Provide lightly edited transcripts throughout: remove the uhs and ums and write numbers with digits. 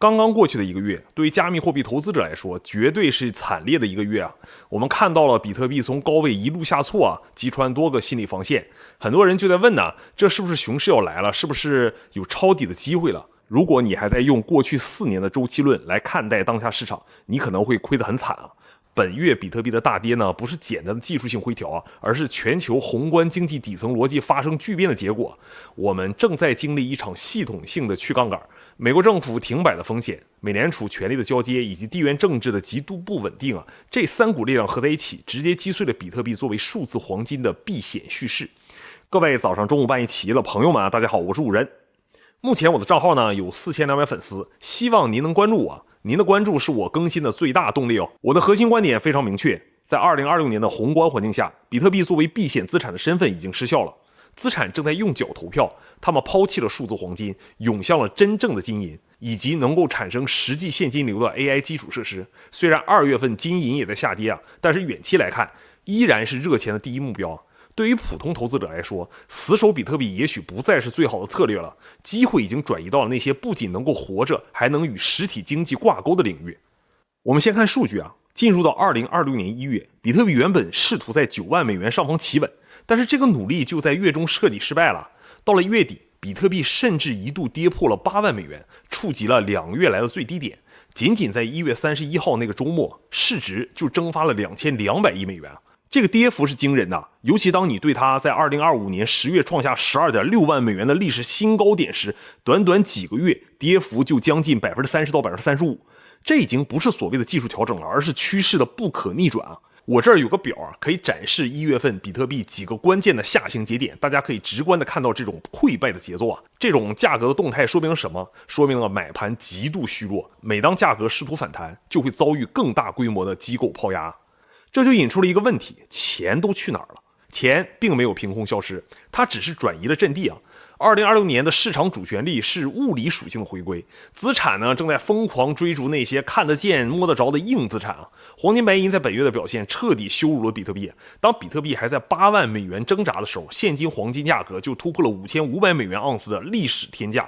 剛剛過去的一個月，對於加密貨幣投資者來說，絕對是慘烈的一個月啊！我們看到了比特幣從高位一路下挫啊，擊穿多個心理防線。很多人就在問呢，這是不是熊市要來了？是不是有抄底的機會了？如果你還在用過去4年的周期論來看待當下市场，你可能會虧得很慘啊！本月比特幣的大跌呢，不是簡單的技術性回調啊，而是全球宏觀經濟底層邏輯發生巨變的結果。我們正在經歷一場系統性的去槓桿。美國政府停摆的風險、美联儲权力的交接以及地缘政治的极度不穩定啊，這3股力量合在一起，直接擊碎了比特幣作為数字黃金的避險蓄勢。各位早上、中午、半夜起的朋友們，大家好，我是五人。目前我的账號呢有4200粉絲，希望您能關注我。您的關注是我更新的最大動力哦。我的核心觀點非常明確，在2026年的宏觀環境下，比特幣作為避險資產的身份已經失效了。資產正在用腳投票，他們拋棄了數字黃金，湧向了真正的金銀，以及能夠產生實際現金流的 AI 基礎設施。雖然2月份金銀也在下跌啊，但是遠期來看，依然是熱錢的第一目標。对于普通投資者來說，死守比特幣也許不再是最好的策略了，機會已經轉移到了那些不僅能夠活着，還能與實體經濟掛鈎的領域。我們先看數據啊，進入到2026年1月，比特幣原本試圖在9萬美元上方企穩，但是這個努力就在月中徹底失敗了。到了月底，比特幣甚至一度跌破了8萬美元，觸及了2個月來的最低點。僅僅在1月31號那個周末，市值就蒸發了2200億美元。這個跌幅是驚人的，尤其當你對它在2025年10月創下12.6萬美元的歷史新高點時，短短幾個月，跌幅就將近30%到35%。這已經不是所謂的技術調整了，而是趨勢的不可逆轉啊！我這兒有個表啊，可以展示1月份比特幣幾個關鍵的下行節點，大家可以直觀的看到這種潰敗的節奏啊。這種價格的動態說明了什麼？說明了買盤極度虛弱，每當價格試圖反彈，就會遭遇更大規模的機構拋壓。這就引出了一個問題，錢都去哪兒了？錢並沒有憑空消失，它只是轉移了陣地啊。2026年的市場主旋律是物理屬性的回歸，資產呢正在瘋狂追逐那些看得見摸得着的硬資產啊。黃金白银在本月的表現徹底羞辱了比特幣，當比特幣還在8萬美元掙扎的時候，現今黃金價格就突破了5500美元盎司的歷史天價。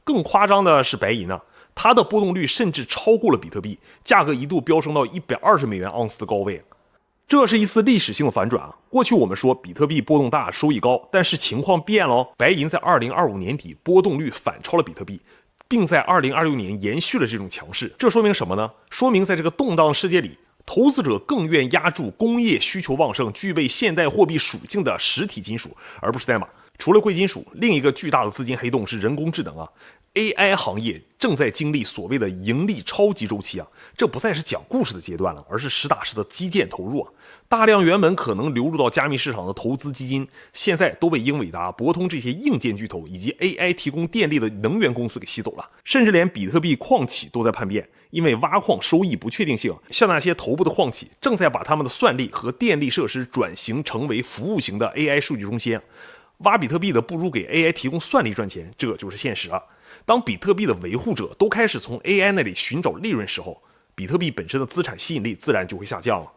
更誇張的是白銀啊，它的波動率甚至超過了比特幣，價格一度飆升到120美元盎司的高位。這是一次歷史性的反轉啊！過去我們說比特幣波動大，收益高，但是情況變了哦。白銀在2025年底波動率反超了比特幣，並在2026年延續了這種強勢。這說明什麼呢？說明在這個動盪的世界裡，投資者更願押注工業需求旺盛、具備現代貨幣屬性的實體金屬，而不是代碼。除了貴金屬，另一個巨大的資金黑洞是人工智能啊。AI 行業正在經歷所謂的盈利超級週期啊，這不再是講故事的階段了，而是實打實的基建投入啊。大量原本可能流入到加密市場的投資基金，現在都被英偉達、博通這些硬件巨頭以及 AI 提供電力的能源公司給吸走了，甚至連比特幣礦企都在叛變，因為挖礦收益不確定性，像那些頭部的礦企正在把他們的算力和電力設施轉型成為服務型的 AI 數據中心。挖比特幣的不如給 AI 提供算力賺錢，這就是現實啊。當比特幣的維護者都開始從 AI 那裡尋找利潤時候，比特幣本身的資產吸引力自然就會下降了。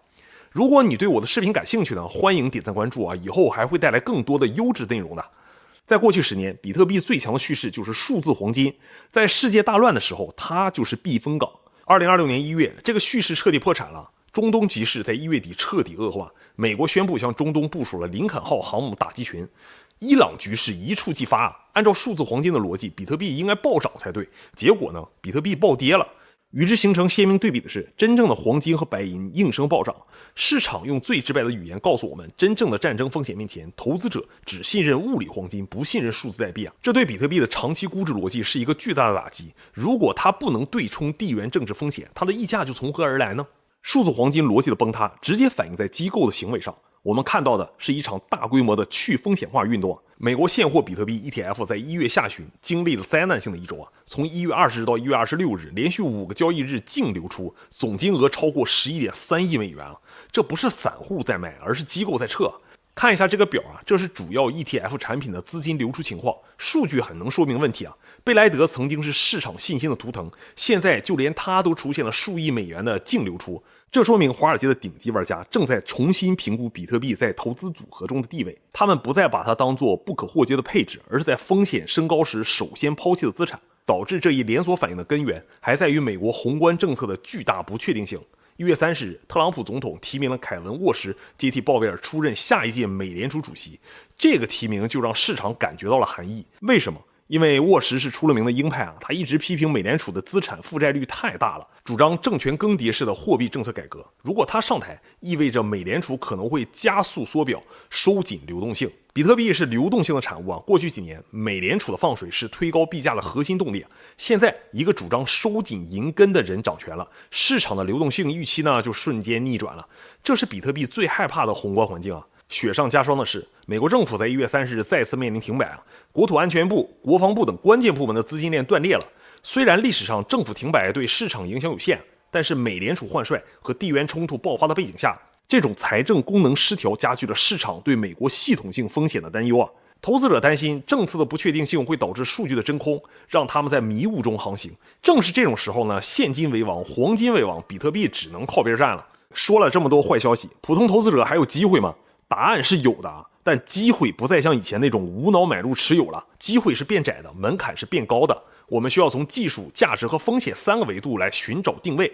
如果你對我的視頻感興趣呢，歡迎點讚關注啊，以後還會帶來更多的優質內容的。在過去10年，比特幣最強的敘事就是數字黃金，在世界大亂的時候，它就是避風港。2026年1月，這個敘事徹底破產了。中東局勢在1月底徹底惡化，美國宣布向中東部署了林肯號航母打擊群。伊朗局勢一觸即發，按照數字黃金的邏輯，比特幣應該暴漲才對。結果呢，比特幣暴跌了。與之形成鮮明對比的是，真正的黃金和白銀应聲暴漲。市場用最直白的語言告訴我們，真正的戰爭風險面前，投資者只信任物理黃金，不信任數字代幣啊！這對比特幣的長期估值邏輯是一個巨大的打擊。如果它不能對沖地緣政治風險，它的溢價就從何而來呢？數字黃金邏輯的崩塌，直接反映在機構的行為上。我們看到的是一場大規模的去風險化運動。美國現貨比特幣 ETF 在1月下旬經歷了災難性的一周啊，從1月20日到1月26日，連續5個交易日淨流出，總金額超過11.3億美元啊！這不是散戶在賣，而是機構在撤。看一下這個表啊，這是主要 ETF 產品的資金流出情況，數據很能說明問題啊。貝萊德曾經是市場信心的圖騰，現在就連他都出現了數億美元的淨流出，這說明華爾街的頂級玩家正在重新評估比特幣在投資組合中的地位，他們不再把它當作不可或缺的配置，而是在風險升高時首先拋棄的資產。導致這一連鎖反應的根源還在於美國宏觀政策的巨大不確定性。1月30日，特朗普總統提名了凱文·沃什接替鮑威爾出任下一屆美聯儲主席，這個提名就讓市場感覺到了寒意。為什麼？因為沃什是出了名的鷹派啊，他一直批評美聯儲的資產負債率太大了，主張政权更迭式的貨幣政策改革。如果他上台，意味着美联儲可能會加速縮表，收緊流動性。比特幣是流动性的產物啊，過去幾年美聯儲的放水是推高幣價的核心動力。現在一個主張收緊銀根的人掌權了，市場的流動性預期呢就瞬間逆轉了，這是比特幣最害怕的宏觀環境啊。雪上加霜的是，美國政府在1月30日再次面臨停摆啊，国土安全部、国防部等關鍵部門的資金鏈斷裂了。雖然歷史上政府停擺對市場影響有限，但是美聯儲換帥和地緣衝突爆發的背景下，這種財政功能失調加劇了市場對美國系統性風險的擔憂啊。投資者擔心政策的不確定性會導致數據的真空，讓他們在迷霧中航行。正是這種時候呢，現金為王，黃金為王，比特幣只能靠邊站了。說了這麼多壞消息，普通投資者還有機會嗎？答案是有的，但機會不再像以前那種無腦買入持有了，機会是变窄的，门檻是变高的。我們需要從技術、價值和風險3個維度來尋找定位。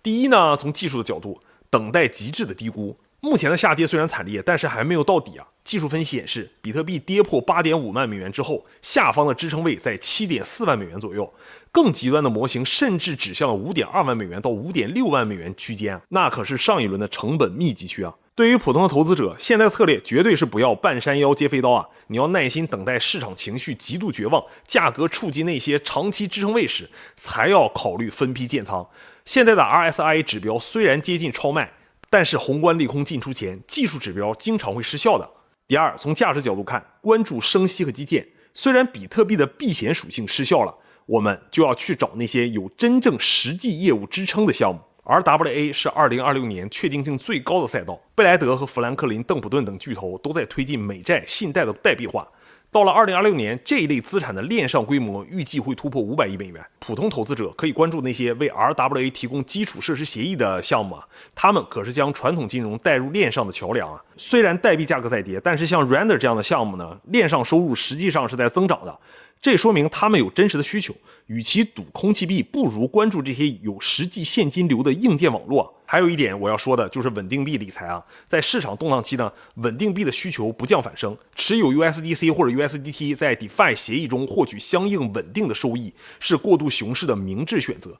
第一呢，從技術的角度，等待極致的低估。目前的下跌雖然慘烈，但是還沒有到底啊。技術分析顯示，比特幣跌破8.5萬美元之後，下方的支撐位在7.4萬美元左右。更極端的模型甚至指向了5.2万美元到5.6万美元区间啊，那可是上一輪的成本密集区啊。对于普通的投資者，现在策略絕對是不要半山腰接飛刀啊！你要耐心等待市場情緒極度絕望，價格觸及那些長期支撐位時，才要考慮分批建倉。現在的 RSI 指標雖然接近超賣，但是宏觀利空進出前，技術指標經常會失效的。第二，從價值角度看，關注升息和基建。雖然比特幣的避險屬性失效了，我們就要去找那些有真正實際業務支撐的項目。RWA 是2026年確定性最高的賽道，貝萊德和富蘭克林·鄧普頓等巨頭都在推進美債、信貸的代幣化。到了2026年，這一類資產的鏈上規模預計會突破500億美元。普通投資者可以關注那些為 RWA 提供基礎設施協議的項目啊，他們可是將傳統金融帶入鏈上的橋梁啊。雖然代幣價格在跌，但是像 Render 這樣的項目呢，鏈上收入實際上是在增長的。這說明他們有真實的需求，與其賭空氣幣，不如關注這些有實際現金流的硬件網絡。還有一點我要說的就是穩定幣理財啊，在市場動盪期呢，穩定幣的需求不降反升，持有 USDC 或者 USDT 在 DeFi 協議中獲取相應穩定的收益，是過渡熊市的明智選擇。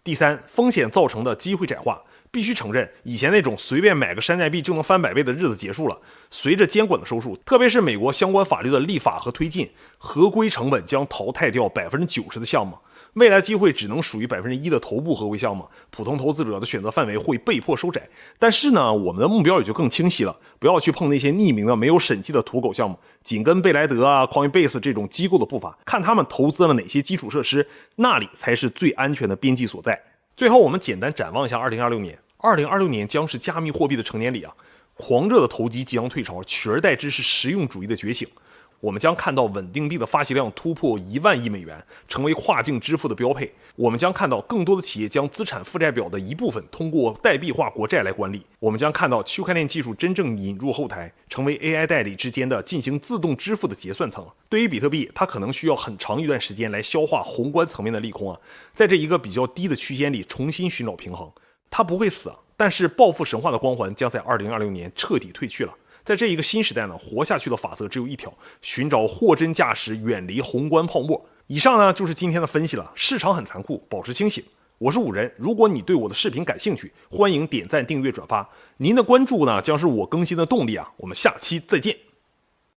第三，風險造成的機會窄化。必須承認，以前那種隨便買個山寨幣就能翻100倍的日子結束了。隨着監管的收束，特別是美國相關法律的立法和推進，合規成本將淘汰掉90%的項目。未來機會只能屬於1%的頭部合規項目，普通投資者的選擇範圍會被迫收窄。但是呢，我們的目標也就更清晰了，不要去碰那些匿名的、沒有審計的土狗項目，緊跟貝萊德啊、Coinbase 這種機構的步伐，看他們投資了哪些基礎設施，那裡才是最安全的邊際所在。最後，我們簡單展望一下2026年。2026年將是加密貨幣的成年禮啊，狂熱的投機即將退潮，取而代之是實用主義的覺醒。我們將看到穩定幣的發行量突破1萬億美元，成為跨境支付的標配。我們將看到更多的企業將資產負債表的一部分通過代幣化國債來管理。我們將看到區塊鏈技術真正引入後台，成為 AI 代理之間的進行自动支付的結算層。對於比特幣，它可能需要很長一段時間來消化宏觀層面的利空啊，在這一個比較低的區間裡重新尋找平衡。它不會死啊，但是暴富神話的光環將在2026年徹底褪去了。在這一個新時代呢，活下去的法則只有一條：尋找貨真價實，遠離宏觀泡沫。以上呢就是今天的分析了。市場很殘酷，保持清醒。我是五人，如果你對我的視頻感興趣，歡迎點讚、訂閱、轉發。您的關注呢，將是我更新的動力啊。我們下期再見。